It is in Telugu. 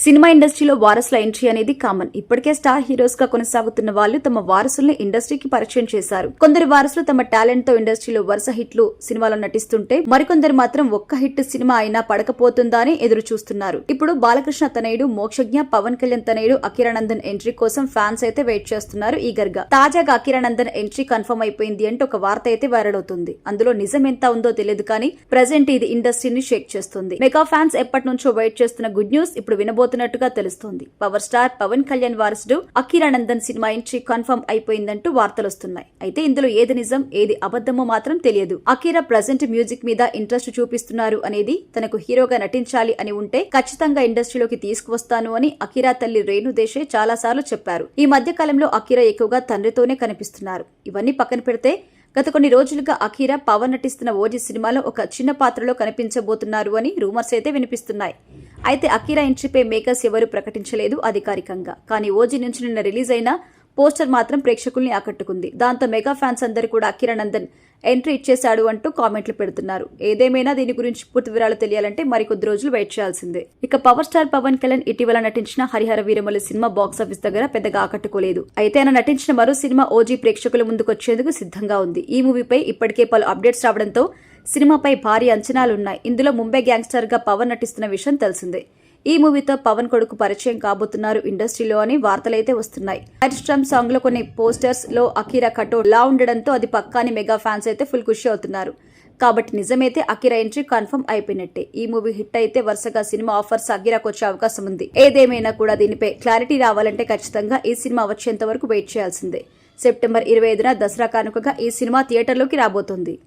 సినిమా ఇండస్ట్రీలో వారసుల ఎంట్రీ అనేది కామన్. ఇప్పటికే స్టార్ హీరోస్ గా కొనసాగుతున్న వాళ్ళు తమ వారసుల్ని ఇండస్ట్రీకి పరిచయం చేశారు. కొందరు వారసులు తమ టాలెంట్ తో ఇండస్ట్రీలో వరుస హిట్లు సినిమాలో నటిస్తుంటే మరికొందరు మాత్రం ఒక్క హిట్ సినిమా అయినా పడకపోతుందా అని ఎదురు చూస్తున్నారు. ఇప్పుడు బాలకృష్ణ తనయుడు మోక్షజ్ఞ, పవన్ కళ్యాణ్ తనయుడు అకిరానందన్ ఎంట్రీ కోసం ఫ్యాన్స్ అయితే వెయిట్ చేస్తున్నారు ఈగర్గా. తాజాగా అకిరానందన్ ఎంట్రీ కన్ఫర్మ్ అయిపోయింది అంటూ ఒక వార్త అయితే వైరల్ అవుతుంది. అందులో నిజం ఎంత ఉందో తెలియదు కానీ ప్రెజెంట్ ఇది ఇండస్ట్రీని షేక్ చేస్తుంది. మెగా ఫ్యాన్స్ ఎప్పటి నుంచో వెయిట్ చేస్తున్న గుడ్ న్యూస్ ఇప్పుడు వినబోతున్నట్టుగా తెలుస్తోంది. పవర్ స్టార్ పవన్ కళ్యాణ్ వారసుడు అకిరానందన్ సినిమా ఎంట్రీ కన్ఫర్మ్ అయిపోయిందంటూ వార్తలు వస్తున్నాయి. అయితే ఇందులో ఏది నిజం ఏది అబద్ధమో మాత్రం తెలియదు. అకిరా ప్రజెంట్ మ్యూజిక్ మీద ఇంట్రెస్ట్ చూపిస్తున్నారు అనేది, తనకు హీరోగా నటించాలి అని ఉంటే ఖచ్చితంగా ఇండస్ట్రీలోకి తీసుకువస్తాను అని అకిరా తల్లి రేణు దేశే చాలా సార్లు చెప్పారు. ఈ మధ్య కాలంలో అకిరా ఎక్కువగా తండ్రితోనే కనిపిస్తున్నారు. ఇవన్నీ పక్కన పెడితే గత కొన్ని రోజులుగా అకిరా పవన్ నటిస్తున్న ఓజీ సినిమాలో ఒక చిన్న పాత్రలో కనిపించబోతున్నారు అని రూమర్స్ అయితే వినిపిస్తున్నాయి. అయితే అకిరా ఎంట్రీపై మేకర్స్ ఎవరూ ప్రకటించలేదు అధికారికంగా. కానీ ఓజీ నుంచి నిన్న రిలీజ్ అయిన పోస్టర్ మాత్రం ప్రేక్షకుల్ని ఆకట్టుకుంది. దాంతో మెగా ఫ్యాన్స్ అందరూ కూడా అకిరానందన్ ఎంట్రీ ఇచ్చేశాడు అంటూ కామెంట్లు పెడుతున్నారు. ఏదేమైనా దీని గురించి పూర్తి వివరాలు తెలియాలంటే మరికొద్ది రోజులు వెయిట్ చేయాల్సిందే. ఇక పవర్ స్టార్ పవన్ కళ్యాణ్ ఇటీవల నటించిన హరిహర వీరమల్లి సినిమా బాక్సాఫీస్ దగ్గర పెద్దగా ఆకట్టుకోలేదు. అయితే ఆయన నటించిన మరో సినిమా ఓజీ ప్రేక్షకుల ముందుకొచ్చేందుకు సిద్ధంగా ఉంది. ఈ మూవీపై ఇప్పటికే పలు అప్డేట్స్ రావడంతో సినిమాపై భారీ అంచనాలున్నాయి. ఇందులో ముంబై గ్యాంగ్స్టర్ గా పవన్ నటిస్తున్న విషయం తెలిసిందే. ఈ మూవీతో పవన్ కొడుకు పరిచయం కాబోతున్నారు ఇండస్ట్రీలో అని వార్తలైతే వస్తున్నాయి. ఫైర్ స్ట్రమ్ సాంగ్ లో కొన్ని పోస్టర్స్ లో అకిరా కటౌట్ లా ఉండడంతో అది పక్కాని మెగా ఫ్యాన్స్ అయితే ఫుల్ ఖుషి అవుతున్నారు. కాబట్టి నిజమైతే అకిరా ఎంట్రీ కన్ఫర్మ్ అయిపోయినట్టే. ఈ మూవీ హిట్ అయితే వరుసగా సినిమా ఆఫర్స్ అకిరాకు వచ్చే అవకాశం ఉంది. ఏదేమైనా కూడా దీనిపై క్లారిటీ రావాలంటే ఖచ్చితంగా ఈ సినిమా వచ్చేంత వరకు వెయిట్ చేయాల్సిందే. సెప్టెంబర్ 25న దసరా కానుకగా ఈ సినిమా థియేటర్లోకి రాబోతోంది.